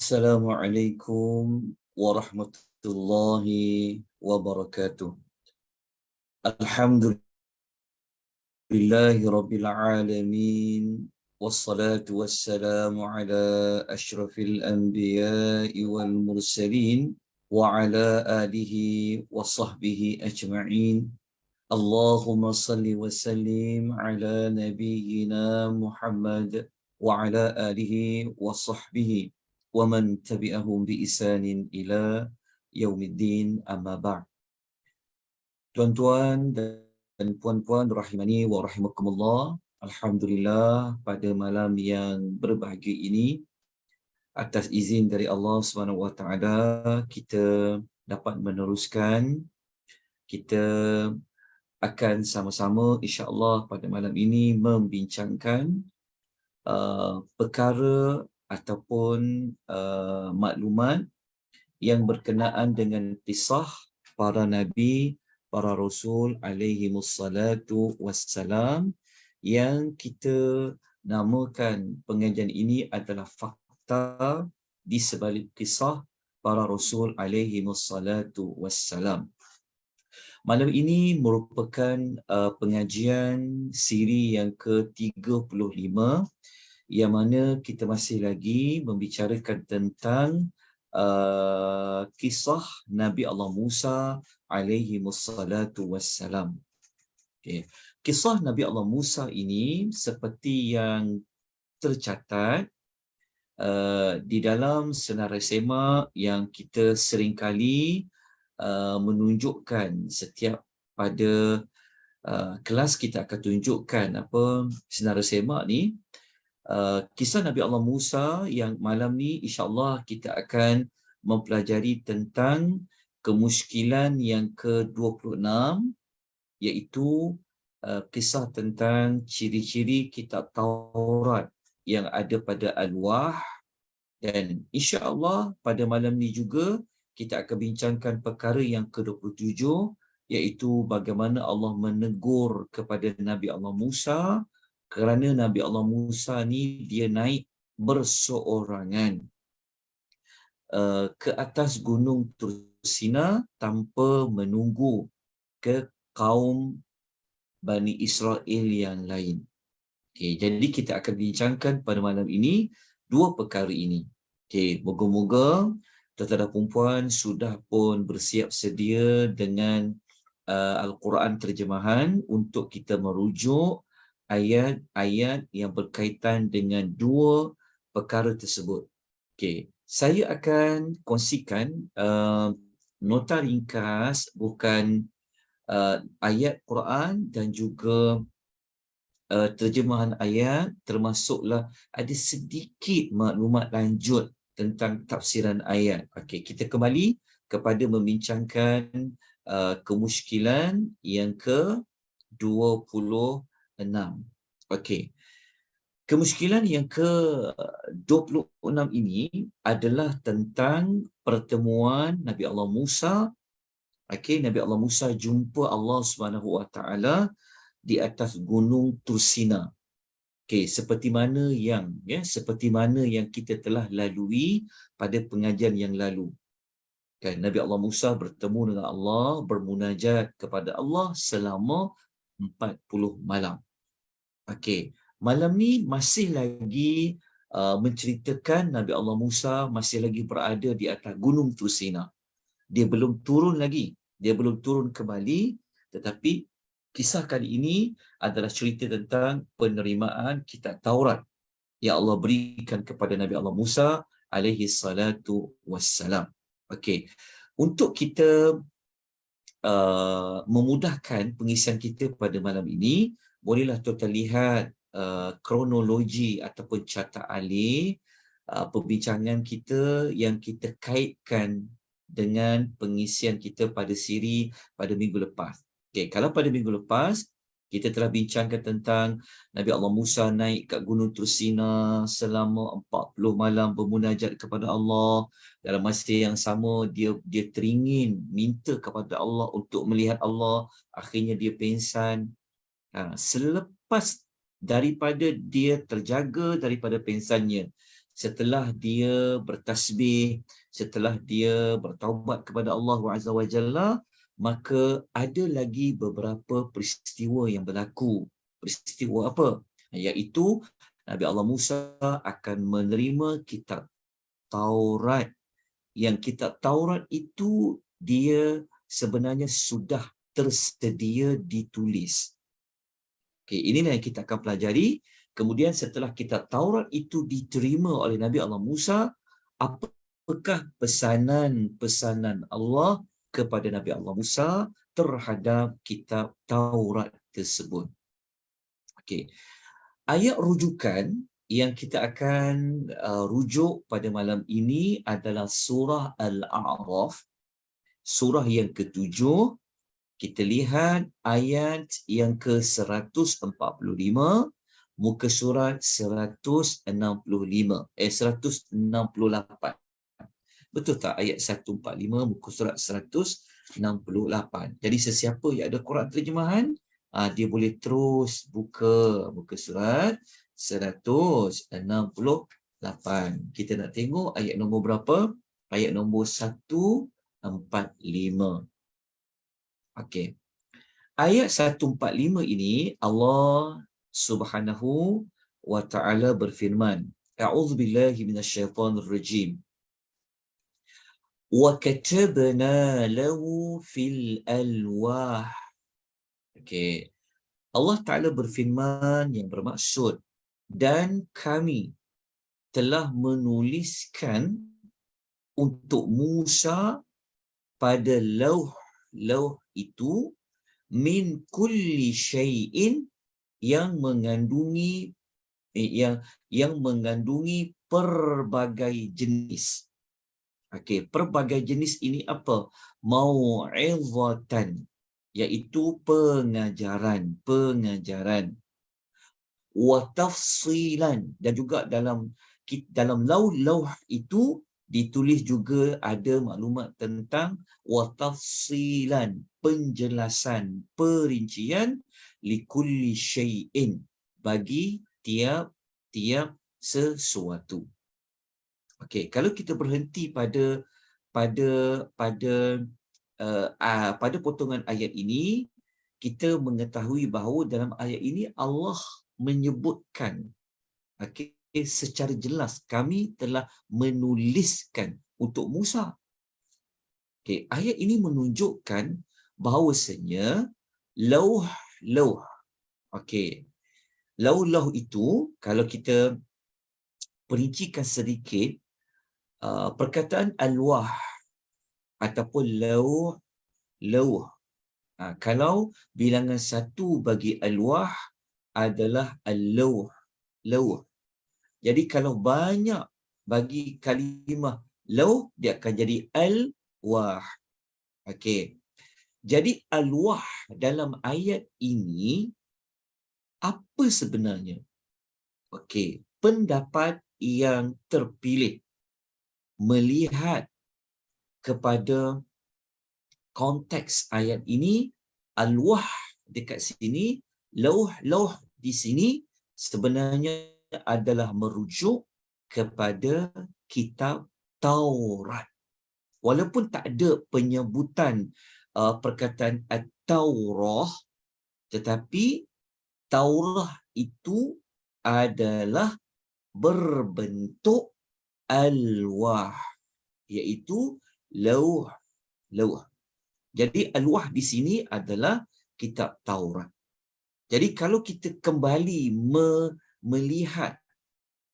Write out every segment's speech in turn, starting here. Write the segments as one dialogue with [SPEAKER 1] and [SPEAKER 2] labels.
[SPEAKER 1] Assalamualaikum warahmatullahi wabarakatuh. Alhamdulillahi rabbil alamin. Wassalatu wassalamu ala ashrafil anbiya'i wal mursalin wa ala alihi wa sahbihi ajma'in. Allahumma salli wa sallim ala nabiyyina Muhammad wa ala alihi wa sahbihi wa man tabi'ahum bi isanin ila yaumiddin, amma ba'd. Tuan-tuan dan puan-puan rahimani wa rahimakumullah, alhamdulillah pada malam yang berbahagia ini, atas izin dari Allah Subhanahu wa taala, kita dapat meneruskan. Kita akan sama-sama insya-Allah pada malam ini membincangkan perkara ataupun maklumat yang berkenaan dengan kisah para nabi, para rasul alaihi wassalatu wassalam, yang kita namakan pengajian ini adalah fakta di sebalik kisah para rasul alaihi wassalatu wassalam. Malam ini merupakan pengajian siri yang ke-35, yang mana kita masih lagi membicarakan tentang kisah Nabi Allah Musa alaihi wassalatu wassalam. Okay. Kisah Nabi Allah Musa ini seperti yang tercatat di dalam senarai semak yang kita seringkali menunjukkan setiap pada kelas. Kita akan tunjukkan apa senarai semak ni, kisah Nabi Allah Musa, yang malam ni insya-Allah kita akan mempelajari tentang kemusykilan yang ke-26, iaitu kisah tentang ciri-ciri kitab Taurat yang ada pada Al-Wah. Dan insya-Allah pada malam ni juga kita akan bincangkan perkara yang ke-27, iaitu bagaimana Allah menegur kepada Nabi Allah Musa, kerana Nabi Allah Musa ni dia naik berseorangan ke atas gunung Tursina tanpa menunggu ke kaum Bani Israel yang lain. Okay, jadi kita akan bincangkan pada malam ini dua perkara ini. Okay, moga-moga tuan-tuan dan puan sudah pun bersiap sedia dengan Al-Quran terjemahan untuk kita merujuk ayat-ayat yang berkaitan dengan dua perkara tersebut. Okay, saya akan kongsikan nota ringkas, bukan ayat Quran dan juga terjemahan ayat, termasuklah ada sedikit maklumat lanjut tentang tafsiran ayat. Okey, kita kembali kepada membincangkan kemusykilan yang ke-26. Okey. Kemusykilan yang ke-26 ini adalah tentang pertemuan Nabi Allah Musa. Okey, Nabi Allah Musa jumpa Allah Subhanahu Wa Taala di atas gunung Tursina. Okey, seperti mana yang kita telah lalui pada pengajian yang lalu. Kan, Nabi Allah Musa bertemu dengan Allah, bermunajat kepada Allah selama 40 malam. Okey, malam ni masih lagi menceritakan Nabi Allah Musa masih lagi berada di atas gunung Tursina. Dia belum turun lagi, dia belum turun kembali, tetapi kisah kali ini adalah cerita tentang penerimaan kitab Taurat yang Allah berikan kepada Nabi Allah Musa alaihi salatu wassalam. Okey, untuk kita memudahkan pengisian kita pada malam ini, bolehlah tuan-tuan lihat kronologi ataupun carta alih perbincangan kita yang kita kaitkan dengan pengisian kita pada siri pada minggu lepas. Okey, kalau pada minggu lepas kita telah bincangkan tentang Nabi Allah Musa naik kat Gunung Tursina selama 40 malam bermunajat kepada Allah. Dalam masa yang sama dia teringin minta kepada Allah untuk melihat Allah. Akhirnya dia pengsan. Selepas daripada dia terjaga daripada pengsannya, setelah dia bertasbih, setelah dia bertaubat kepada Allah Azza wa Jalla, maka ada lagi beberapa peristiwa yang berlaku. Peristiwa apa? Iaitu Nabi Allah Musa akan menerima kitab Taurat. Yang kitab Taurat itu dia sebenarnya sudah tersedia ditulis. Okay, inilah yang kita akan pelajari. Kemudian setelah kitab Taurat itu diterima oleh Nabi Allah Musa, apakah pesanan-pesanan Allah kepada Nabi Allah Musa terhadap kitab Taurat tersebut? Okay. Ayat rujukan yang kita akan rujuk pada malam ini adalah surah Al-A'raf, surah yang ke-7. Kita lihat ayat yang ke-145, muka surat 165, 168. Betul tak ayat 145, muka surat 168. Jadi sesiapa yang ada Quran terjemahan, dia boleh terus buka muka surat 168. Kita nak tengok ayat nombor berapa? Ayat nombor 145. Okey. Ayat 145 ini Allah Subhanahu wa taala berfirman, A'udzubillahi minasyaitonir rajim. Wa katabna lahu fil alwah. Okey. Allah Taala berfirman yang bermaksud, dan kami telah menuliskan untuk Musa pada lauh itu min kulli syai'in yang mengandungi pelbagai jenis. Okey, pelbagai jenis ini apa? Mau'izatan, iaitu pengajaran. Wa tafsilan, dan juga dalam lauh itu ditulis juga ada maklumat tentang wa tafsilan, penjelasan, perincian likulli syai'in, bagi tiap sesuatu. Okey, kalau kita berhenti pada potongan ayat ini, kita mengetahui bahawa dalam ayat ini Allah menyebutkan, okey, secara jelas kami telah menuliskan untuk Musa. Okey, ayat ini menunjukkan bahawasanya lauh, okey, lauh itu kalau kita perincikan sedikit, perkataan alwah ataupun lauh. Kalau bilangan satu bagi alwah adalah lauh. Jadi kalau banyak bagi kalimah lauh, dia akan jadi alwah. Okey. Jadi alwah dalam ayat ini apa sebenarnya? Okey, pendapat yang terpilih melihat kepada konteks ayat ini, alwah dekat sini, lauh di sini sebenarnya adalah merujuk kepada kitab Taurat. Walaupun tak ada penyebutan perkataan at-Taurah, tetapi Taurah itu adalah berbentuk alwah, iaitu lauh. Jadi alwah di sini adalah kitab Taurat. Jadi kalau kita kembali melihat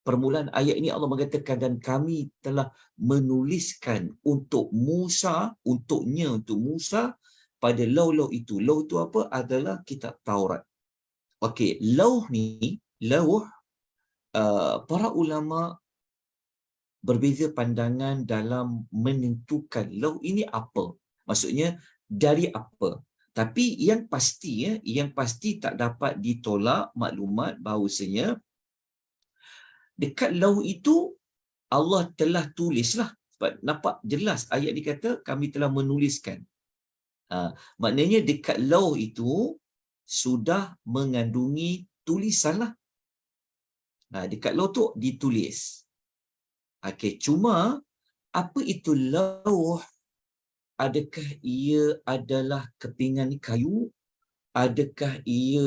[SPEAKER 1] permulaan ayat ini, Allah mengatakan dan kami telah menuliskan untuk Musa, untuk Musa pada lauh itu. Lauh itu apa? Adalah kitab Taurat. Okey, lauh para ulama berbeza pandangan dalam menentukan lauh ini apa. Maksudnya dari apa. Tapi yang pasti tak dapat ditolak maklumat bahawasanya dekat lauh itu Allah telah tulislah. Sebab nampak jelas ayat ni kata kami telah menuliskan. Maknanya dekat lauh itu sudah mengandungi tulisan lah. Dekat lauh tu ditulis. Okey, cuma apa itu lauh? Adakah ia adalah kepingan kayu? Adakah ia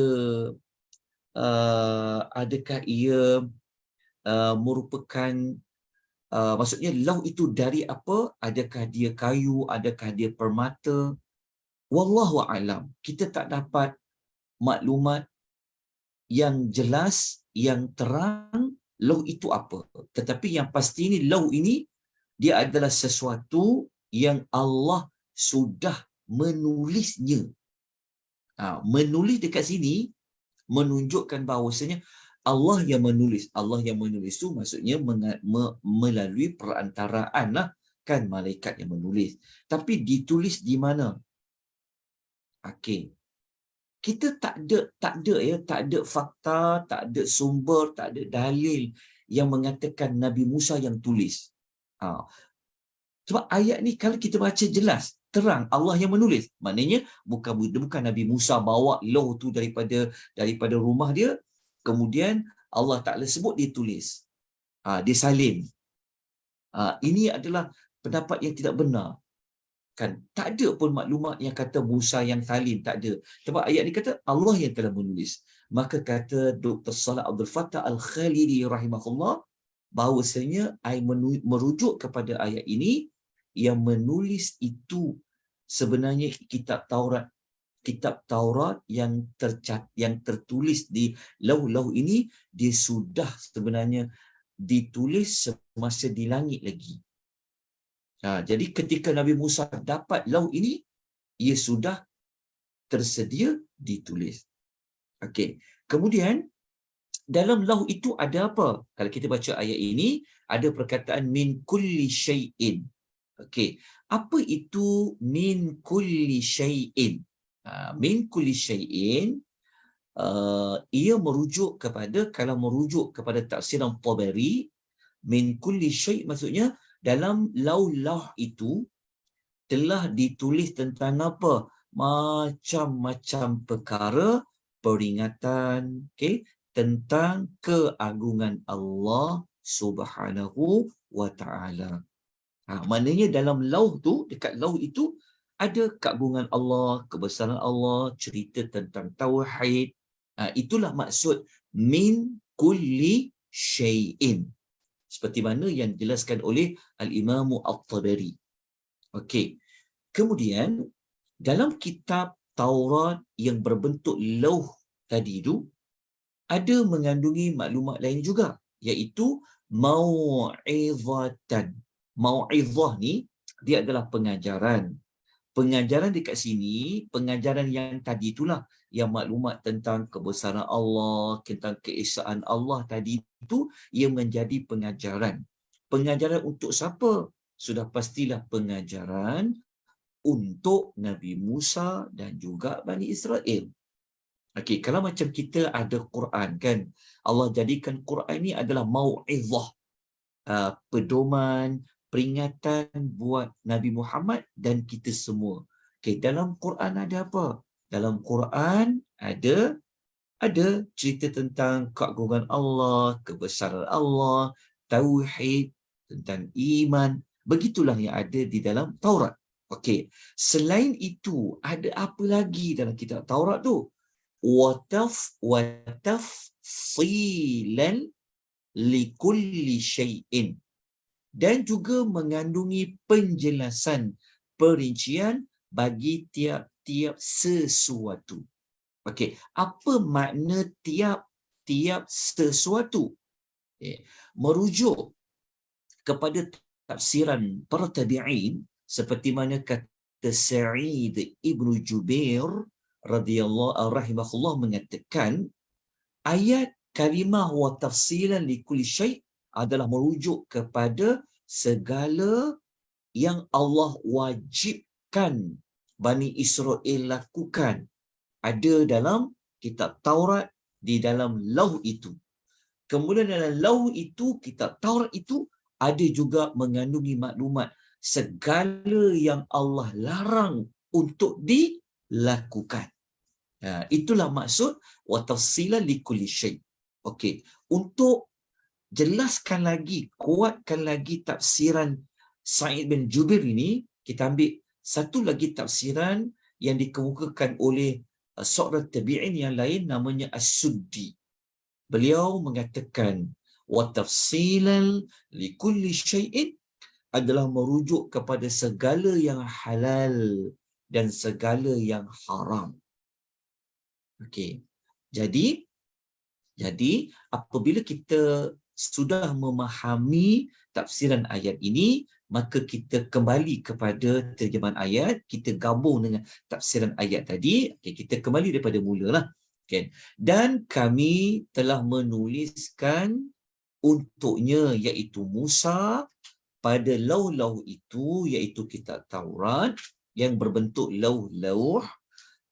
[SPEAKER 1] adakah ia merupakan maksudnya lauh itu dari apa? Adakah dia kayu? Adakah dia permata? Wallahu alam. Kita tak dapat maklumat yang jelas, yang terang lauh itu apa. Tetapi yang pasti ini lauh ini dia adalah sesuatu yang Allah sudah menulisnya. Menulis dekat sini menunjukkan bahawasanya Allah yang menulis. Allah yang menulis itu maksudnya melalui perantaraan lah, kan, malaikat yang menulis. Tapi ditulis di mana? Okey. Kita tak ada fakta, tak ada sumber, tak ada dalil yang mengatakan Nabi Musa yang tulis. Ha. Sebab ayat ni kalau kita baca jelas, terang Allah yang menulis. Maknanya bukan Nabi Musa bawa lauh tu daripada rumah dia, kemudian Allah Taala sebut dia tulis. Dia salin. Ini adalah pendapat yang tidak benar. Kan, tak ada pun maklumat yang kata Musa yang salin, tak ada. Sebab ayat ni kata Allah yang telah menulis. Maka kata Dr. Salah Abdul Fattah Al-Khalidi rahimahullah, bahawasanya merujuk kepada ayat ini, yang menulis itu sebenarnya kitab Taurat yang tertulis di lauh-lauh ini, dia sudah sebenarnya ditulis semasa di langit lagi. Jadi ketika Nabi Musa dapat lauh ini, ia sudah tersedia ditulis. Okey. Kemudian dalam lauh itu ada apa? Kalau kita baca ayat ini, ada perkataan min kulli syai'in. Okey. Apa itu min kulli syai'in? Min kulli syai'in, ia merujuk kepada, kalau merujuk kepada tafsiran Tabari, min kulli syai' maksudnya dalam lauh-lauh itu telah ditulis tentang apa? Macam-macam perkara, peringatan, okey, tentang keagungan Allah Subhanahu wa taala. Maknanya dalam lauh tu, dekat lauh itu ada keagungan Allah, kebesaran Allah, cerita tentang tauhid. Itulah maksud min kulli syai'in. Seperti mana yang dijelaskan oleh Al-Imam At-Tabari. Okey. Kemudian dalam kitab Taurat yang berbentuk lauh tadi itu ada mengandungi maklumat lain juga, iaitu mau'izatan. Mau'izah ni dia adalah pengajaran. Pengajaran dekat sini, pengajaran yang tadi itulah, yang maklumat tentang kebesaran Allah, tentang keesaan Allah tadi itu, ia menjadi pengajaran. Pengajaran untuk siapa? Sudah pastilah pengajaran untuk Nabi Musa dan juga Bani Israel. Okey, kalau macam kita ada Quran, kan, Allah jadikan Quran ni adalah mau'izah, pedoman, peringatan buat Nabi Muhammad dan kita semua. Okey, dalam Quran ada apa? Dalam Quran ada cerita tentang keagungan Allah, kebesaran Allah, tauhid, tentang iman. Begitulah yang ada di dalam Taurat. Okey, selain itu ada apa lagi dalam kitab Taurat tu? Watafsilan likulli syai'in, dan juga mengandungi penjelasan, perincian bagi tiap-tiap sesuatu. Okey, apa makna tiap-tiap sesuatu? Merujuk kepada tafsiran para tabi'in, seperti mana kata Sa'id Ibnu Jubair radhiyallahu rahimahullah mengatakan, ayat kalimah wa tafsilan li kulli syai' adalah merujuk kepada segala yang Allah wajibkan Bani Israel lakukan, ada dalam kitab Taurat, di dalam lauh itu. Kemudian dalam lauh itu, kitab Taurat itu, ada juga mengandungi maklumat segala yang Allah larang untuk dilakukan. Itulah maksud wa tafsilan li kulli syai'. Okey, untuk jelaskan lagi, kuatkan lagi tafsiran Sa'id bin Jubair ini. Kita ambil satu lagi tafsiran yang dikemukakan oleh seorang tabi'in yang lain, namanya As-Suddi. Beliau mengatakan, wa tafsilan likulli syai'in adalah merujuk kepada segala yang halal dan segala yang haram. Okey. Jadi apabila kita sudah memahami tafsiran ayat ini, maka kita kembali kepada terjemahan ayat, kita gabung dengan tafsiran ayat tadi. Okay, kita kembali daripada mulalah. Okay. Dan kami telah menuliskan untuknya, iaitu Musa, pada lauh-lauh itu, iaitu kitab Taurat yang berbentuk lauh-lauh,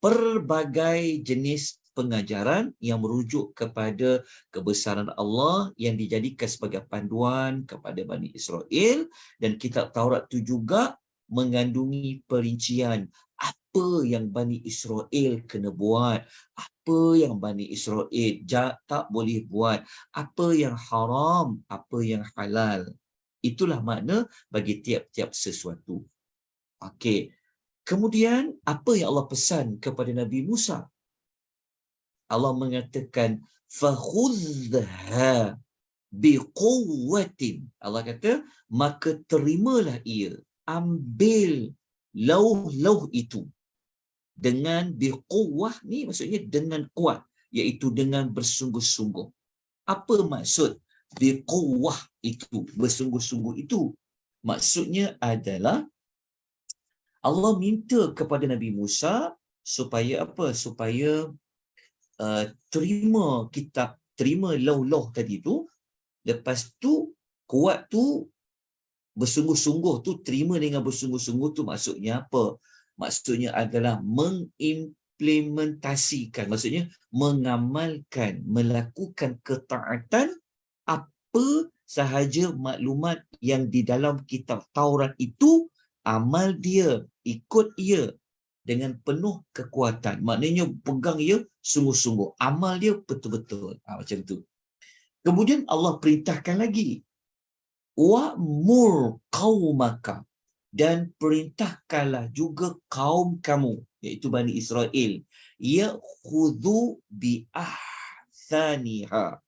[SPEAKER 1] pelbagai jenis pengajaran yang merujuk kepada kebesaran Allah yang dijadikan sebagai panduan kepada Bani Israel. Dan kitab Taurat itu juga mengandungi perincian apa yang Bani Israel kena buat, apa yang Bani Israel tak boleh buat, apa yang haram, apa yang halal. Itulah makna bagi tiap-tiap sesuatu. Okey. Kemudian apa yang Allah pesan kepada Nabi Musa? Allah mengatakan fakhudha biquwwatin. Allah kata maka terimalah ia, ambil lauh-lauh itu dengan biquwwah, ni maksudnya dengan kuat, iaitu dengan bersungguh-sungguh. Apa maksud biquwwah itu, bersungguh-sungguh itu? Maksudnya adalah Allah minta kepada Nabi Musa supaya apa? Supaya terima kitab, terima lauh-lauh tadi tu. Lepas tu kuat tu, bersungguh-sungguh tu, terima dengan bersungguh-sungguh tu maksudnya apa? Maksudnya adalah mengimplementasikan, maksudnya mengamalkan, melakukan ketaatan apa sahaja maklumat yang di dalam kitab Taurat itu. Amal dia, ikut ia dengan penuh kekuatan. Maknanya pegang ia sungguh-sungguh. Amal dia betul-betul. Macam tu. Kemudian Allah perintahkan lagi. Wa'mur qaumaka. Dan perintahkanlah juga kaum kamu, iaitu Bani Israel. Ya'khudhu bi'ahsaniha.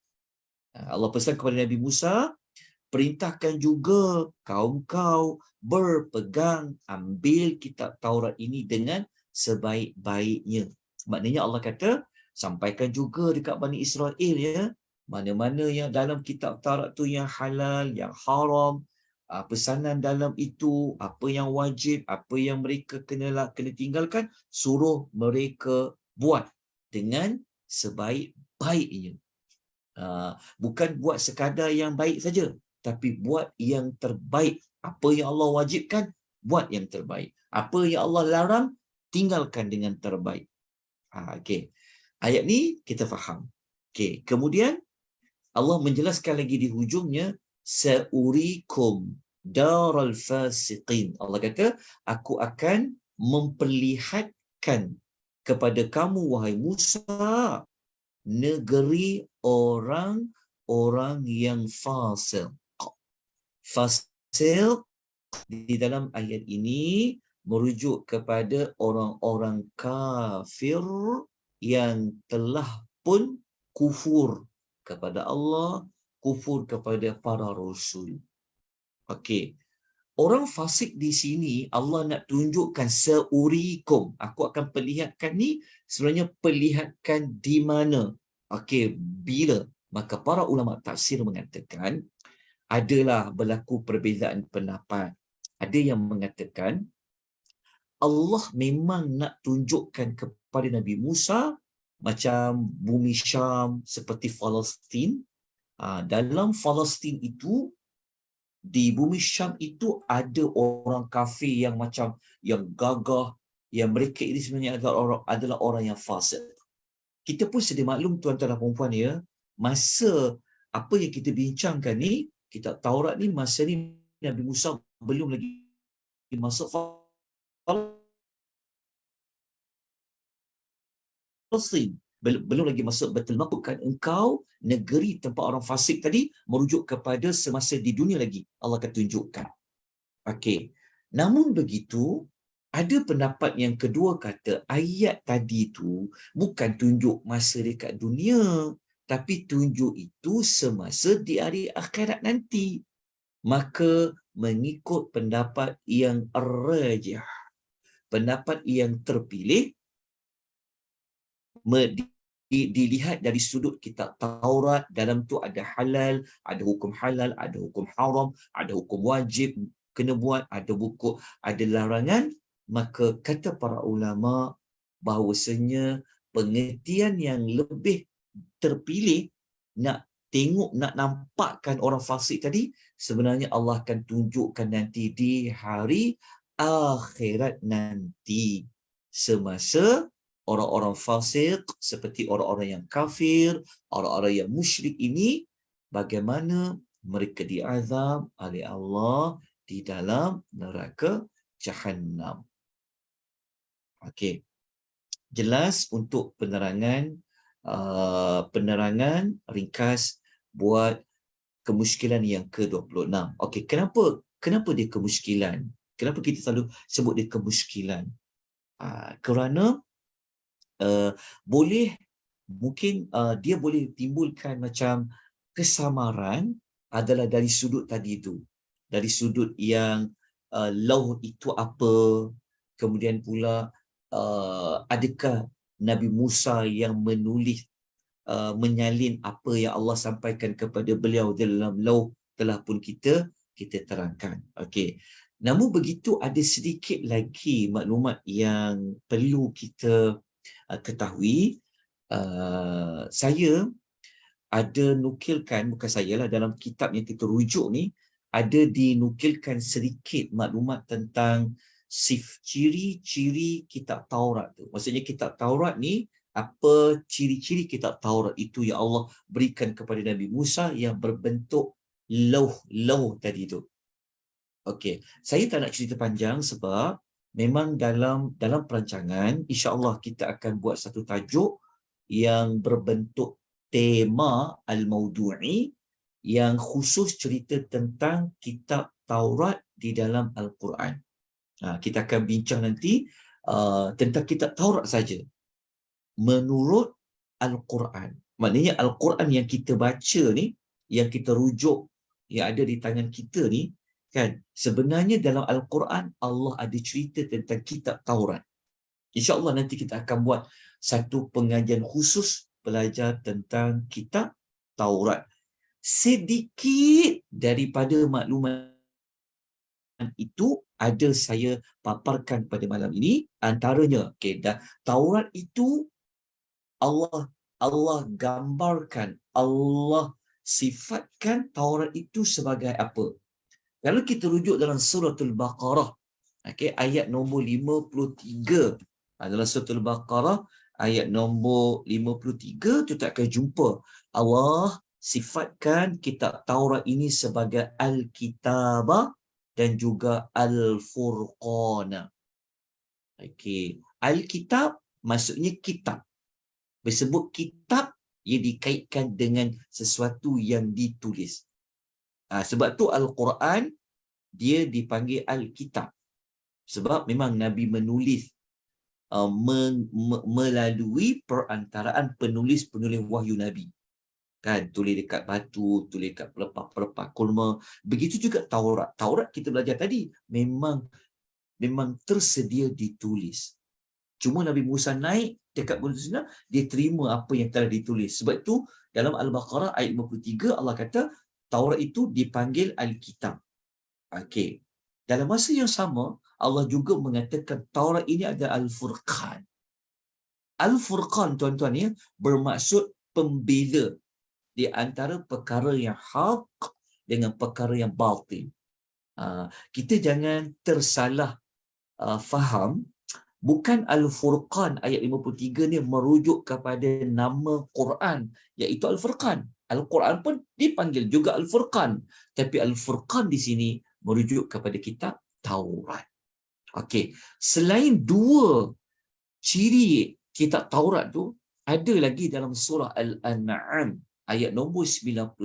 [SPEAKER 1] Allah pesan kepada Nabi Musa, perintahkan juga kaum kau berpegang, ambil kitab Taurat ini dengan sebaik-baiknya. Maknanya Allah kata, sampaikan juga dekat Bani Israel ya, mana-mana yang dalam kitab Taurat tu yang halal, yang haram, pesanan dalam itu, apa yang wajib, apa yang mereka kena tinggalkan, suruh mereka buat dengan sebaik-baiknya. Bukan buat sekadar yang baik saja, tapi buat yang terbaik. Apa yang Allah wajibkan, buat yang terbaik. Apa yang Allah larang, tinggalkan dengan terbaik. Okey. Ayat ni kita faham. Okey. Kemudian Allah menjelaskan lagi di hujungnya, sa'urikum daral fasiqin. Allah kata, aku akan memperlihatkan kepada kamu, wahai Musa, negeri orang-orang yang fasik. Fasik di dalam ayat ini merujuk kepada orang-orang kafir yang telah pun kufur kepada Allah, kufur kepada para rasul. Okey. Orang fasik di sini Allah nak tunjukkan seurikum. Aku akan perlihatkan ni, sebenarnya perlihatkan di mana. Okey, bila? Maka para ulama tafsir mengatakan adalah berlaku perbezaan pendapat. Ada yang mengatakan Allah memang nak tunjukkan kepada Nabi Musa macam bumi Syam seperti Palestin. Dalam Palestin itu, di bumi Syam itu ada orang kafir yang macam yang gagah, yang mereka ini sebenarnya adalah orang yang fasik. Kita pun sedia maklum tuan-tuan dan puan-puan ya, masa apa yang kita bincangkan ni, kitab Taurat ni, masa ni Nabi Musa belum lagi masuk Palestin. belum lagi masuk Baitul Maqdis, bukan engkau negeri tempat orang fasik tadi, merujuk kepada semasa di dunia lagi Allah akan tunjukkan. Okey. Namun begitu, ada pendapat yang kedua kata ayat tadi tu bukan tunjuk masa dekat dunia, tapi tunjuk itu semasa di hari akhirat nanti. Maka mengikut pendapat yang rajih, pendapat yang terpilih, dilihat dari sudut kitab Taurat, dalam tu ada halal, ada hukum halal, ada hukum haram, ada hukum wajib kena buat, ada buku, ada larangan. Maka kata para ulama bahawasanya pengertian yang lebih terpilih, nak tengok, nak nampakkan orang fasik tadi, sebenarnya Allah akan tunjukkan nanti di hari akhirat nanti, semasa orang-orang fasik seperti orang-orang yang kafir, orang-orang yang musyrik ini, bagaimana mereka diazab oleh Allah di dalam neraka Jahannam. Okey. Jelas untuk penerangan ringkas buat kemusykilan yang ke-26. Okey, kenapa dia kemusykilan? Kenapa kita selalu sebut dia kemusykilan? Kerana mungkin dia boleh timbulkan macam kesamaran adalah dari sudut tadi itu. Dari sudut yang lauh itu apa, kemudian pula adakah Nabi Musa yang menulis, menyalin apa yang Allah sampaikan kepada beliau dalam lauh telah pun kita terangkan. Okey. Namun begitu ada sedikit lagi maklumat yang perlu kita ketahui. Saya ada nukilkan, bukan saya lah, dalam kitab yang kita rujuk ni ada dinukilkan sedikit maklumat tentang ciri-ciri kitab Taurat tu. Maksudnya kitab Taurat ni, apa ciri-ciri kitab Taurat itu yang Allah berikan kepada Nabi Musa yang berbentuk lauh tadi tu. Okey, saya tak nak cerita panjang sebab memang dalam perancangan insya-Allah kita akan buat satu tajuk yang berbentuk tema al-maudu'i yang khusus cerita tentang kitab Taurat di dalam Al-Quran. Kita akan bincang nanti tentang kitab Taurat saja menurut Al-Quran. Maknanya Al-Quran yang kita baca ni, yang kita rujuk, yang ada di tangan kita ni, kan, sebenarnya dalam Al-Quran Allah ada cerita tentang kitab Taurat. InsyaAllah nanti kita akan buat satu pengajian khusus belajar tentang kitab Taurat. Sedikit daripada maklumat itu ada saya paparkan pada malam ini. Antaranya, okay, Taurat itu Allah gambarkan, Allah sifatkan Taurat itu sebagai apa? Kalau kita rujuk dalam suratul Baqarah, okay, ayat nombor 53, dalam suratul Baqarah ayat nombor 53 tu tak akan jumpa Allah sifatkan kitab Taurat ini sebagai Al-Kitabah dan juga Al-Furqana. Okey, Al-Kitab maksudnya kitab. Disebut kitab, ia dikaitkan dengan sesuatu yang ditulis. Sebab tu Al-Quran dia dipanggil Al-Kitab. Sebab memang Nabi menulis melalui perantaraan penulis-penulis wahyu Nabi. Kan, tulis dekat batu, tulis dekat pelepah-pelepah kurma. Begitu juga Taurat. Taurat kita belajar tadi memang tersedia ditulis. Cuma Nabi Musa naik dekat Bukit Sinai, dia terima apa yang telah ditulis. Sebab itu dalam Al-Baqarah ayat 53 Allah kata Taurat itu dipanggil Al-Kitab. Okey. Dalam masa yang sama Allah juga mengatakan Taurat ini ada Al-Furqan. Al-Furqan tuan-tuan ya, bermaksud pembeza di antara perkara yang hak dengan perkara yang batil. Kita jangan tersalah faham. Bukan Al-Furqan ayat 53 ni merujuk kepada nama Quran, iaitu Al-Furqan. Al-Quran pun dipanggil juga Al-Furqan. Tapi Al-Furqan di sini merujuk kepada kitab Taurat. Okey. Selain dua ciri kitab Taurat tu, ada lagi dalam surah Al-An'am ayat nombor 91,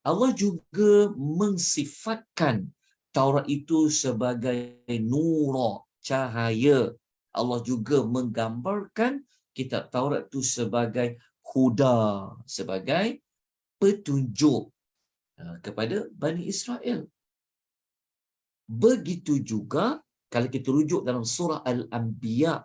[SPEAKER 1] Allah juga mensifatkan Taurat itu sebagai nura, cahaya. Allah juga menggambarkan kitab Taurat itu sebagai huda, sebagai petunjuk kepada Bani Israel. Begitu juga kalau kita rujuk dalam surah Al-Anbiya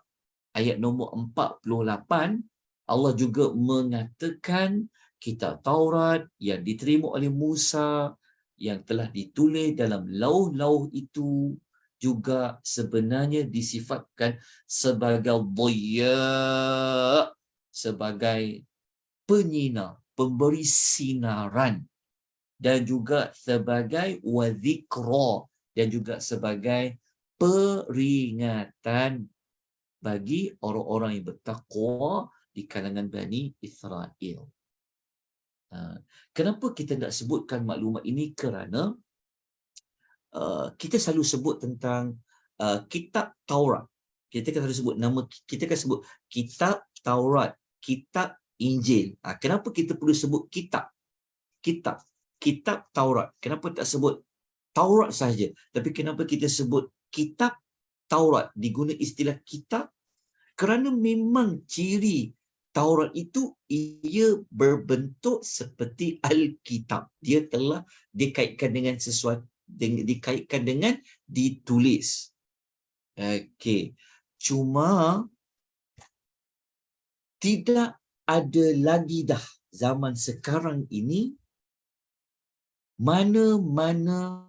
[SPEAKER 1] ayat nombor 48, Allah juga mengatakan kitab Taurat yang diterima oleh Musa, yang telah ditulis dalam lauh-lauh itu juga sebenarnya disifatkan sebagai dhiya, sebagai penyinar, pemberi sinaran, dan juga sebagai wadzikra, dan juga sebagai peringatan bagi orang-orang yang bertakwa di kalangan Bani Israel. Kenapa kita nak sebutkan maklumat ini? Kerana kita selalu sebut tentang kitab Taurat. Kita kan selalu sebut nama, kita kan sebut kitab Taurat, kitab Injil. Kenapa kita perlu sebut kitab? Kitab Taurat. Kenapa tak sebut Taurat sahaja? Tapi kenapa kita sebut kitab Taurat? Diguna istilah kitab kerana memang ciri Taurat itu ia berbentuk seperti Alkitab. Dia telah dikaitkan dengan sesuatu, dikaitkan dengan ditulis. Okey. Cuma tidak ada lagi dah zaman sekarang ini mana-mana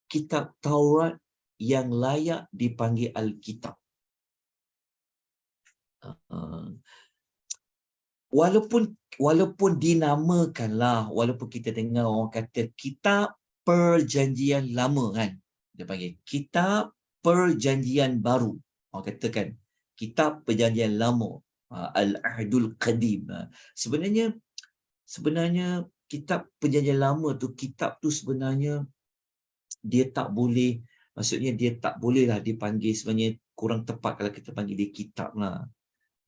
[SPEAKER 1] kitab Taurat yang layak dipanggil Alkitab. Walaupun dinamakanlah, walaupun kita dengar orang kata kitab perjanjian lama kan, dia panggil kitab perjanjian baru, orang katakan kitab perjanjian lama, Al-Ahdul Qadim. Sebenarnya kitab perjanjian lama tu, kitab tu sebenarnya dia tak boleh, maksudnya dia tak bolehlah dipanggil, sebenarnya kurang tepat kalau kita panggil dia kitab lah.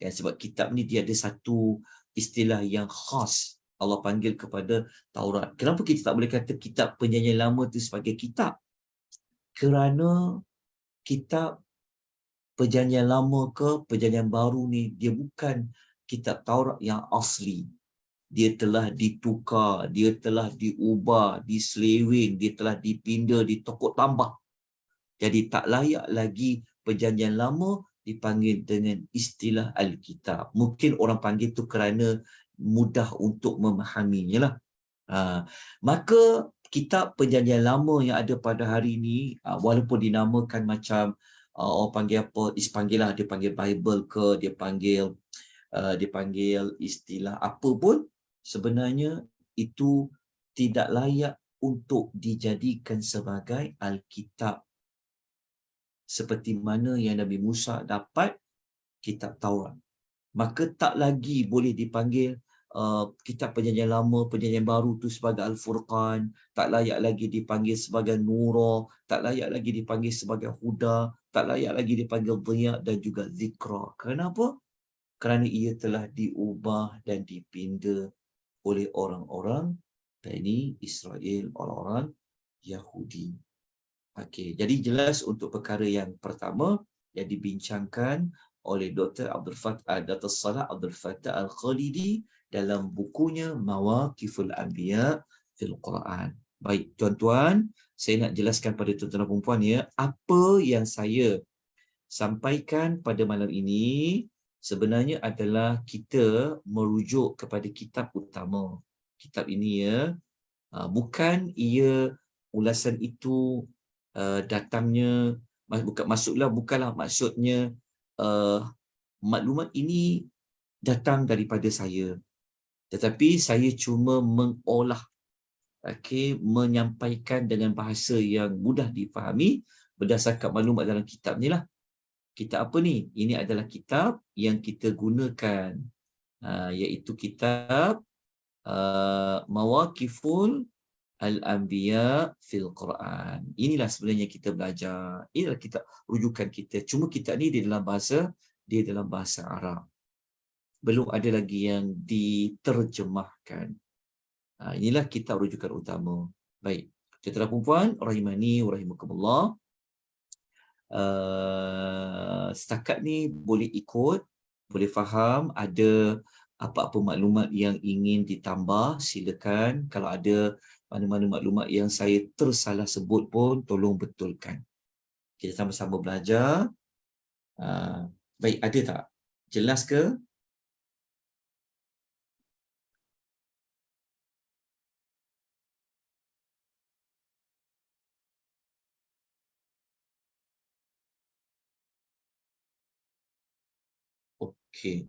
[SPEAKER 1] Ya, sebab kitab ni dia ada satu istilah yang khas Allah panggil kepada Taurat. Kenapa kita tak boleh kata kitab perjanjian lama tu sebagai kitab? Kerana kitab perjanjian lama ke perjanjian baru ni, dia bukan kitab Taurat yang asli. Dia telah ditukar, dia telah diubah, diseleweng, dia telah dipinda, ditokok tambah. Jadi tak layak lagi perjanjian lama dipanggil dengan istilah Alkitab. Mungkin orang panggil tu kerana mudah untuk memahaminya lah. Maka kitab perjanjian lama yang ada pada hari ini, walaupun dinamakan macam orang panggil apa, dia panggil Bible ke, dia panggil istilah apa pun, sebenarnya itu tidak layak untuk dijadikan sebagai Alkitab. Seperti mana yang Nabi Musa dapat kitab Taurat. Maka tak lagi boleh dipanggil kitab perjanjian lama, perjanjian baru tu sebagai Al-Furqan, tak layak lagi dipanggil sebagai Nura, tak layak lagi dipanggil sebagai Huda, tak layak lagi dipanggil Dhiya dan juga Zikra. Kenapa? Kerana ia telah diubah dan dipinda oleh orang-orang Bani Israel, orang-orang Yahudi. Okey, jadi jelas untuk perkara yang pertama yang dibincangkan oleh Dr. Dr. Salah Abdul Fattah Al-Khalidi dalam bukunya Mawaqiful Anbiya fil Quran. Baik, tuan-tuan, saya nak jelaskan pada tuan-tuan dan puan-puan ya, apa yang saya sampaikan pada malam ini sebenarnya adalah kita merujuk kepada kitab utama. Kitab ini ya, bukan ia ulasan itu datangnya, bukanlah maksudnya maklumat ini datang daripada saya, tetapi saya cuma mengolah, menyampaikan dengan bahasa yang mudah difahami berdasarkan maklumat dalam kitab ni lah. Kitab apa ni? Ini adalah kitab yang kita gunakan, iaitu kitab Mawaqiful Al-Anbiya fil Quran. Inilah sebenarnya kita belajar. Inilah kitab rujukan kita. Cuma kitab ni di dalam bahasa dia dalam bahasa Arab. Belum ada lagi yang diterjemahkan. Inilah kitab rujukan utama. Baik. Tuan-tuan dan puan, rahimani wa rahimakumullah. Setakat ni boleh ikut, boleh faham, ada apa-apa maklumat yang ingin ditambah, silakan. Kalau ada mana-mana maklumat yang saya tersalah sebut pun, tolong betulkan. Kita sama-sama belajar. Baik, ada tak? Jelas ke? Okey.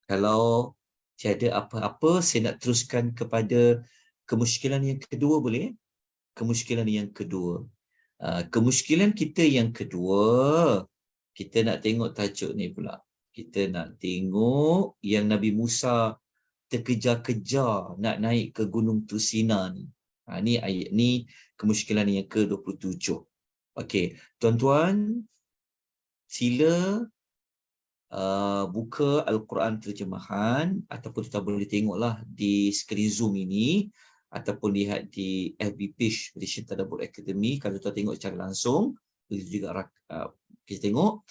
[SPEAKER 1] Kalau tiada apa-apa, saya nak teruskan kepada kemusykilan yang kedua, boleh? Kemusykilan yang kedua. Kemusykilan kita yang kedua, kita nak tengok tajuk ni pula. Kita nak tengok yang Nabi Musa terkejar-kejar nak naik ke Gunung Tursina ni. Ni ayat ni kemusykilan yang ke-27. Okey, tuan-tuan, sila buka Al-Quran terjemahan ataupun kita boleh tengoklah di skrin Zoom ini ataupun lihat di FB page Malaysian Tadabbur Academy. Kalau kita tengok secara langsung, begitu juga kita tengok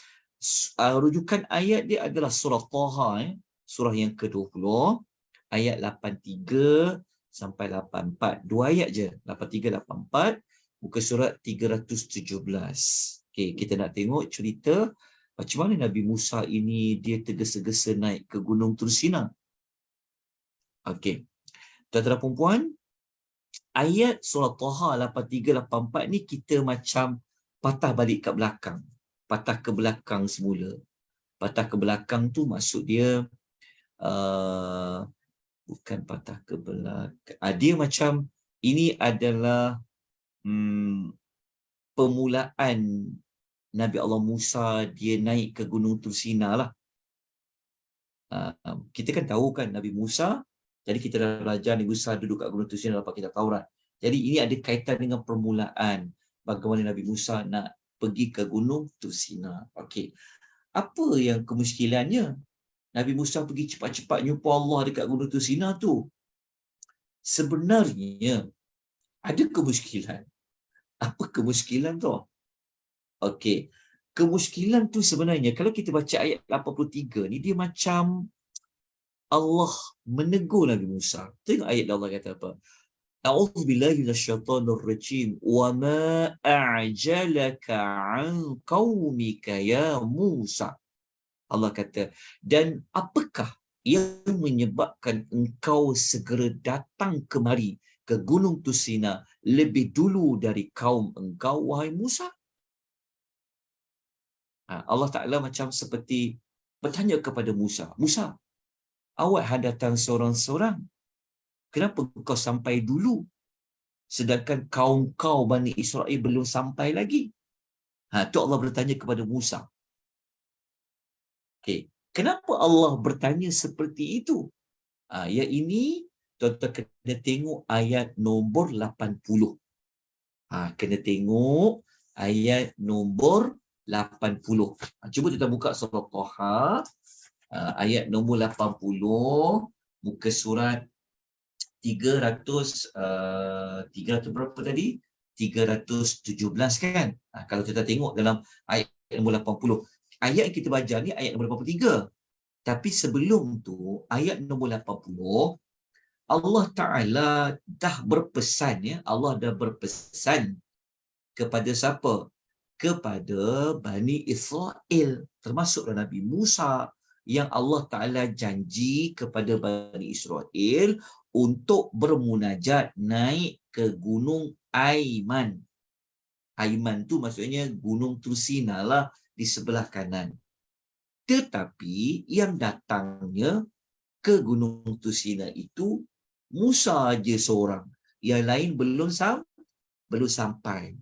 [SPEAKER 1] rujukan ayat dia adalah surah Taha, surah yang ke-20, ayat 83 sampai 84. Dua ayat je, 83 84, muka surat 317. Okey, kita nak tengok cerita macam mana Nabi Musa ini dia tergesa-gesa naik ke Gunung Tursina. Okey. Tuan-tuan dan puan-puan, ayat surah Taha 83-84 ni kita macam patah balik ke belakang. Patah ke belakang semula. Patah ke belakang tu maksud dia bukan patah ke belakang. Dia macam ini adalah permulaan Nabi Allah Musa dia naik ke Gunung Tursina lah. Kita kan tahu kan Nabi Musa, jadi kita dah belajar Nabi Musa duduk kat Gunung Tursina dapat kitab Taurat. Jadi ini ada kaitan dengan permulaan bagaimana Nabi Musa nak pergi ke Gunung Tursina. Okey. Apa yang kemusykilannya? Nabi Musa pergi cepat-cepat jumpa Allah dekat Gunung Tursina tu. Sebenarnya ada kemusykilan. Apa kemusykilan tu? Okey. Kemusykilan tu sebenarnya kalau kita baca ayat 83 ni dia macam Allah menegur Nabi Musa. Tengok ayat Allah kata apa? A'udzubillahi minasyaitonir rajim. Wa ma a'jalaka 'an qaumika ya Musa. Allah kata, dan apakah yang menyebabkan engkau segera datang kemari ke Gunung Tursina lebih dulu dari kaum engkau, wahai Musa? Allah Ta'ala macam seperti bertanya kepada Musa, Musa, awak hadatan seorang-seorang, kenapa kau sampai dulu sedangkan kaum kau Bani Israel belum sampai lagi? Tu Allah bertanya kepada Musa. Okay. Kenapa Allah bertanya seperti itu? Yang ini tuan-tuan kena tengok ayat nombor 80. Kena tengok ayat nombor 80. Cuba kita buka surah Taha, ayat nombor 80, muka surat 300 berapa tadi? 317 kan? Kalau kita tengok dalam ayat nombor 80, ayat yang kita baca ni ayat nombor 83. Tapi sebelum tu, ayat nombor 80, Allah Ta'ala dah berpesan, ya, Allah dah berpesan kepada siapa? Kepada Bani Israel, termasuklah Nabi Musa, yang Allah Ta'ala janji kepada Bani Israel untuk bermunajat naik ke Gunung Aiman. Aiman tu maksudnya Gunung Tursina lah di sebelah kanan. Tetapi yang datangnya ke Gunung Tursina itu Musa aja seorang. Yang lain belum sampai.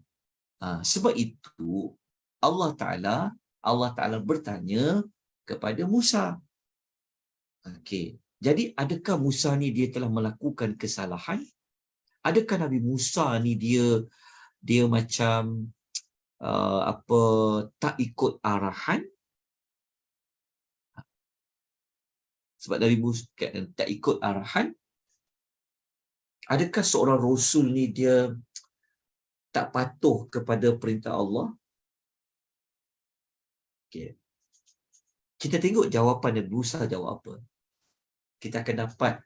[SPEAKER 1] Sebab itu Allah Ta'ala bertanya kepada Musa. Okey. Jadi adakah Musa ni dia telah melakukan kesalahan? Adakah Nabi Musa ni dia macam apa tak ikut arahan, sebab Nabi Musa tak ikut arahan. Adakah seorang rasul ni dia tak patuh kepada perintah Allah? Okay. Kita tengok jawapan Nabi Musa jawab apa. Kita akan dapat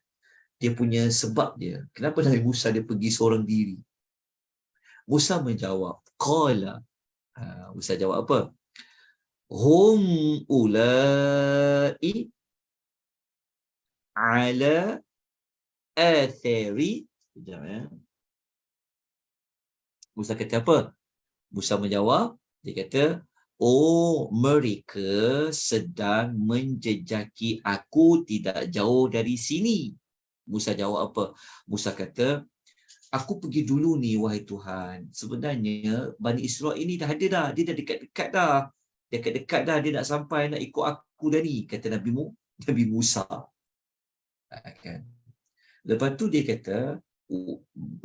[SPEAKER 1] dia punya sebab dia. Kenapa Nabi Musa dia pergi seorang diri? Musa menjawab, qala. Musa jawab apa? Hum ulai ala athari. Sekejap ya. Musa kata apa? Musa menjawab, dia kata, oh, mereka sedang menjejaki aku tidak jauh dari sini. Musa jawab apa? Musa kata, aku pergi dulu ni, wahai Tuhan. Sebenarnya Bani Israel ini dah ada dah. Dia dah dekat-dekat dah. Dekat-dekat dah dia nak sampai, nak ikut aku dah ni, kata Nabi Musa. Kan? Lepas tu dia kata,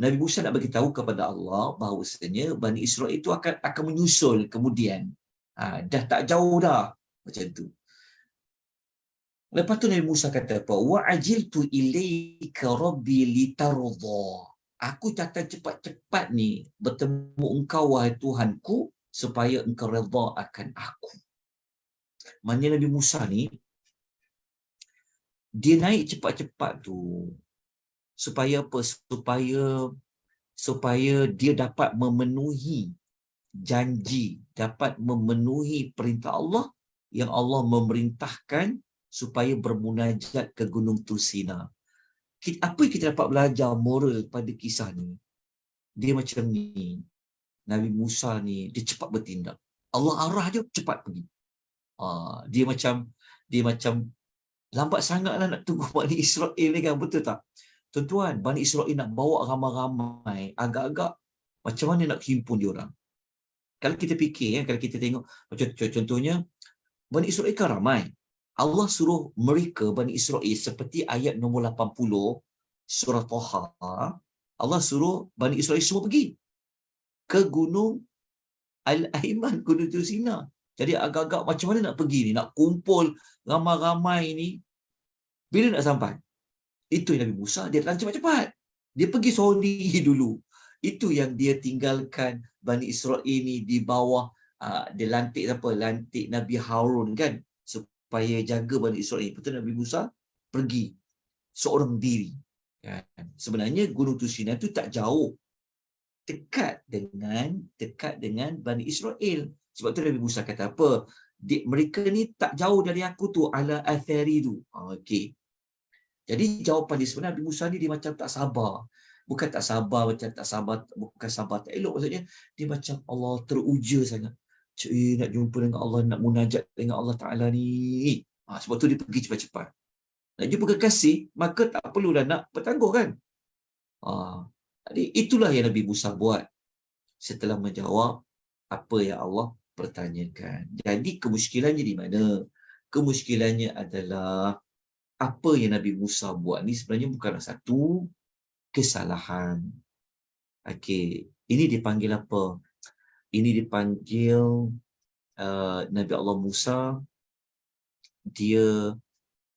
[SPEAKER 1] Nabi Musa nak bagi tahu kepada Allah bahawasanya Bani Israel itu akan menyusul kemudian. Dah tak jauh dah. Macam tu. Lepas tu Nabi Musa kata apa? Wa ajiltu ilaika rabbi litarda. Aku datang cepat-cepat ni bertemu engkau wahai Tuhanku supaya engkau redha akan aku. Maknanya Nabi Musa ni dia naik cepat-cepat tu supaya apa? Supaya dia dapat memenuhi janji, dapat memenuhi perintah Allah yang Allah memerintahkan supaya bermunajat ke Gunung Tursina. Apa yang kita dapat belajar moral pada kisah ni? Dia macam ni. Nabi Musa ni, dia cepat bertindak. Allah arah je, cepat pergi. Dia macam lambat sangatlah nak tunggu Bani Israel ni kan, betul tak? Tuan-tuan, Bani Israel nak bawa ramai-ramai, agak-agak macam mana nak himpun dia orang? Kalau kita fikir, kalau kita tengok, contohnya, Bani Israel kan ramai. Allah suruh mereka, Bani Israel, seperti ayat nombor 80, surah Taha, Allah suruh Bani Israel semua pergi ke Gunung Al-Aiman, Gunung Tursina. Jadi agak-agak macam mana nak pergi ni? Nak kumpul ramai-ramai ni. Bila nak sampai? Itu yang Nabi Musa, dia datang cepat-cepat. Dia pergi seorang diri dulu. Itu yang dia tinggalkan Bani Israel ni di bawah. Dia lantik apa? Lantik Nabi Harun kan? Supaya jaga Bani Israel ni. Betul Nabi Musa pergi seorang diri. Kan? Sebenarnya Gunung Tursina itu tak jauh. Dekat dengan Bani Israel. Sebab tu Nabi Musa kata apa? Mereka ni tak jauh dari aku tu, ala athari tu. Okey. Jadi jawapan dia sebenarnya Nabi Musa ni dia macam tak sabar. Bukan tak sabar, bukan sabar tak elok. Maksudnya dia macam Allah teruja sangat. Nak jumpa dengan Allah, nak munajat dengan Allah Ta'ala ni. Sebab tu dia pergi cepat-cepat. Nak jumpa kekasih, maka tak perlulah nak bertangguh kan. Jadi itulah yang Nabi Musa buat setelah menjawab apa yang Allah pertanyakan. Jadi kemusykilannya di mana? Kemusykilannya adalah apa yang Nabi Musa buat ni sebenarnya bukanlah satu kesalahan. Okey, ini dipanggil apa? Ini dipanggil Nabi Allah Musa, dia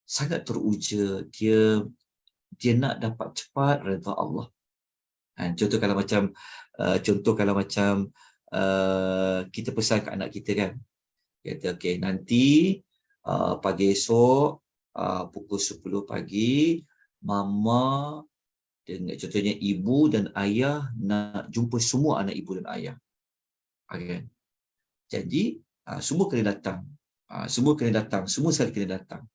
[SPEAKER 1] sangat teruja, dia nak dapat cepat redha Allah. Contoh kalau macam kita pesan ke anak kita kan, kata okey nanti pagi esok pukul 10 pagi mama dengan contohnya ibu dan ayah nak jumpa semua anak ibu dan ayah. Okay. Jadi semua kena datang. Semua sekali kena datang.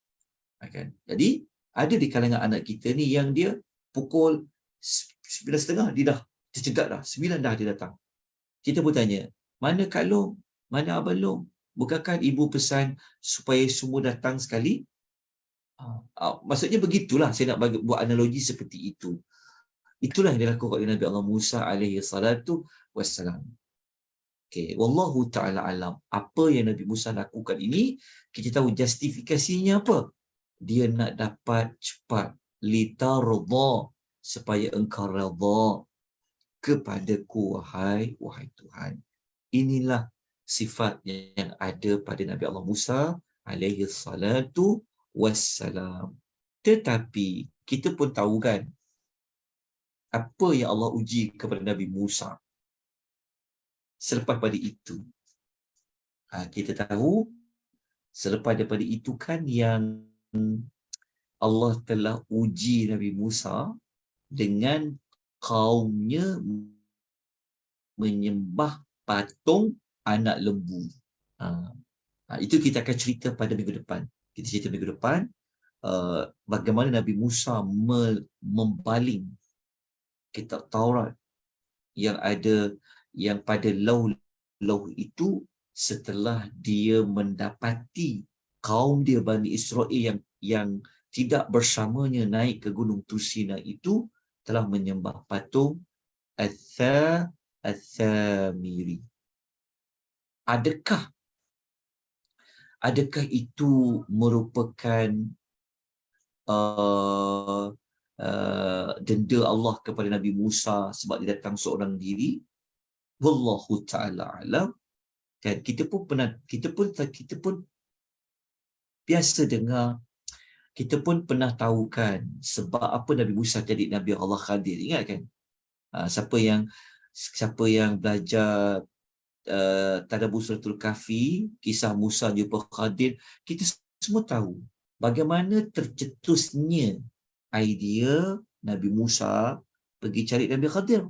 [SPEAKER 1] Okay. Jadi ada di kalangan anak kita ni yang dia pukul 9.30 dia dah tercegat dah. 9 dah dia datang. Kita pun tanya, mana Kak Long? Mana Abang Long? Bukankah ibu pesan supaya semua datang sekali? Maksudnya begitulah, saya nak buat analogi seperti itu. Itulah yang dilakukan oleh Nabi Allah Musa alaihi salatu wassalam. Okay, wallahu ta'ala alam. Apa yang Nabi Musa lakukan ini, kita tahu justifikasinya apa? Dia nak dapat cepat. Litarda, supaya engkau redha kepadaku, wahai Tuhan. inilah sifat yang ada pada Nabi Allah Musa alaihi salatu wassalam. Tetapi kita pun tahu kan apa yang Allah uji kepada Nabi Musa selepas pada itu. Kita tahu selepas daripada itu kan yang Allah telah uji Nabi Musa dengan kaumnya menyembah patung anak lembu. Itu kita akan cerita pada minggu depan. Kita cerita minggu depan bagaimana Nabi Musa membaling kitab Taurat yang ada yang pada lauh itu setelah dia mendapati kaum dia Bani Israel yang tidak bersamanya naik ke Gunung Tursina itu telah menyembah patung Atha-Athamiri. Adakah itu merupakan denda Allah kepada Nabi Musa sebab dia datang seorang diri? Wallahu ta'ala alam. Kan kita pun biasa dengar, kita pun pernah tahu kan sebab apa Nabi Musa jadi Nabi Allah Khadir. Ingat kan? Siapa yang belajar Tadabbur Suratul Kahfi, kisah Musa jumpa Khadir, kita semua tahu bagaimana tercetusnya idea Nabi Musa pergi cari Nabi Khadir.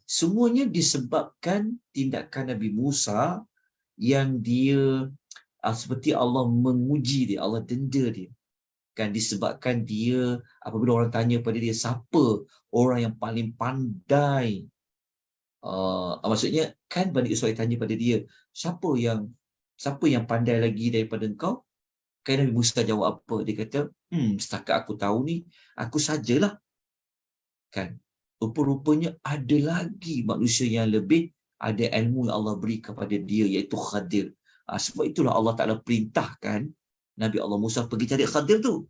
[SPEAKER 1] Semuanya disebabkan tindakan Nabi Musa yang dia seperti Allah menguji dia, Allah denda dia. Kan disebabkan dia, apabila orang tanya pada dia, siapa orang yang paling pandai? Maksudnya kan Bani Israel tanya pada dia, siapa yang pandai lagi daripada engkau? Kan Nabi Musa jawab apa? Dia kata, setakat aku tahu ni, aku sajalah. Kan? Rupa-rupanya ada lagi manusia yang lebih ada ilmu yang Allah beri kepada dia, iaitu Khadir. Sebab itulah Allah Ta'ala perintahkan Nabi Allah Musa pergi cari Khadir tu.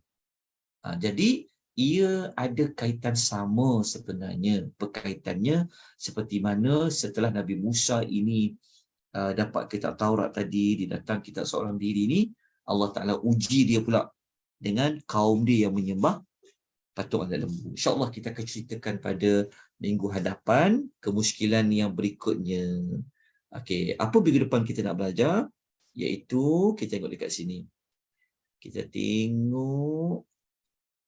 [SPEAKER 1] Jadi ia ada kaitan sama sebenarnya. Perkaitannya seperti mana setelah Nabi Musa ini dapat kitab Taurat tadi, dia datang kitab seorang diri ni, Allah Ta'ala uji dia pula dengan kaum dia yang menyembah patung anak lembu. InsyaAllah kita akan ceritakan pada minggu hadapan kemusykilan yang berikutnya. Okey, apa minggu depan kita nak belajar? Iaitu, kita tengok dekat sini. Kita tengok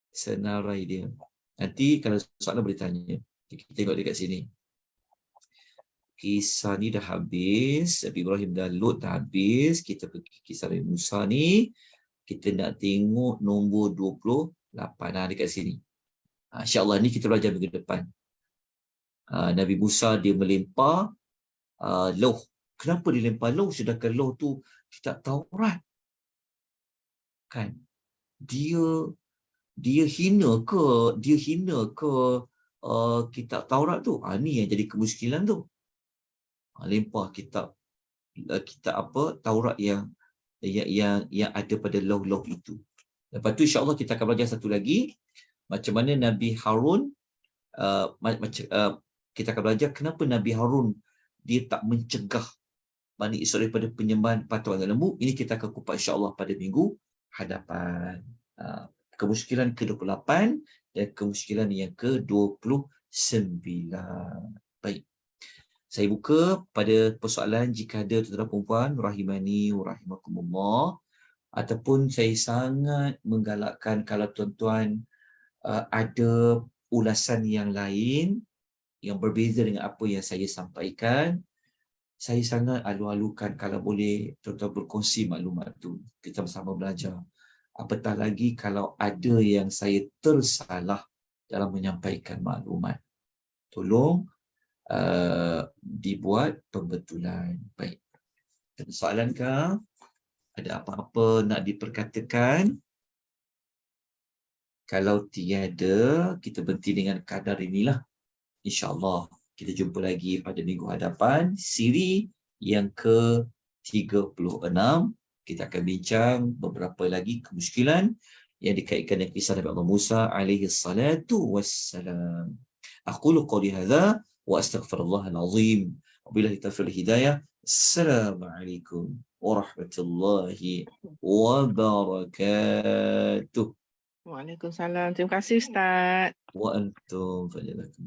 [SPEAKER 1] senarai dia. Nanti kalau soalan boleh tanya. Kita tengok dekat sini. Kisah ni dah habis. Nabi Ibrahim dan Lut dah habis. Kita pergi kisah Nabi Musa ni. Kita nak tengok nombor 28 dekat sini. InsyaAllah ni kita belajar minggu depan. Nabi Musa dia melempar lauh. Kenapa dia lempar lauh? Sedangkan lauh tu kitab Taurat. Kan? Dia hina ke kitab Taurat tu? Ni yang jadi kemusykilan tu. Lempar kitab Taurat yang ada pada lauh-lauh itu. Lepas tu insya-Allah kita akan belajar satu lagi, macam mana Nabi Harun kita akan belajar kenapa Nabi Harun dia tak mencegah Bani Israel daripada penyembahan patung anak lembu. Ini kita akan kupas insya-Allah pada minggu hadapan. Kemusykilan ke-28 dan kemusykilan yang ke-29. Baik. Saya buka pada persoalan jika ada tuan-tuan perempuan rahimani wa rahimakumullah, ataupun saya sangat menggalakkan kalau tuan-tuan ada ulasan yang lain yang berbeza dengan apa yang saya sampaikan, saya sangat alu-alukan kalau boleh tuan-tuan berkongsi maklumat tu. Kita bersama belajar. Apatah lagi kalau ada yang saya tersalah dalam menyampaikan maklumat. Tolong dibuat pembetulan. Baik. Ada soalan ke? Ada apa-apa nak diperkatakan? Kalau tiada, kita berhenti dengan kadar inilah. InsyaAllah kita jumpa lagi pada minggu hadapan. Siri yang ke-36. Kita akan bincang beberapa lagi kemusykilan yang dikaitkan dengan kisah Nabi Allah Musa alaihi salatu wassalam. Aqulu qawli hadza wa astaghfirullahal azim. Wabillahi taufiq wal hidayah. Assalamualaikum warahmatullahi wabarakatuh.
[SPEAKER 2] Waalaikumsalam. Terima kasih Ustaz.
[SPEAKER 1] Wa antum fajalakum.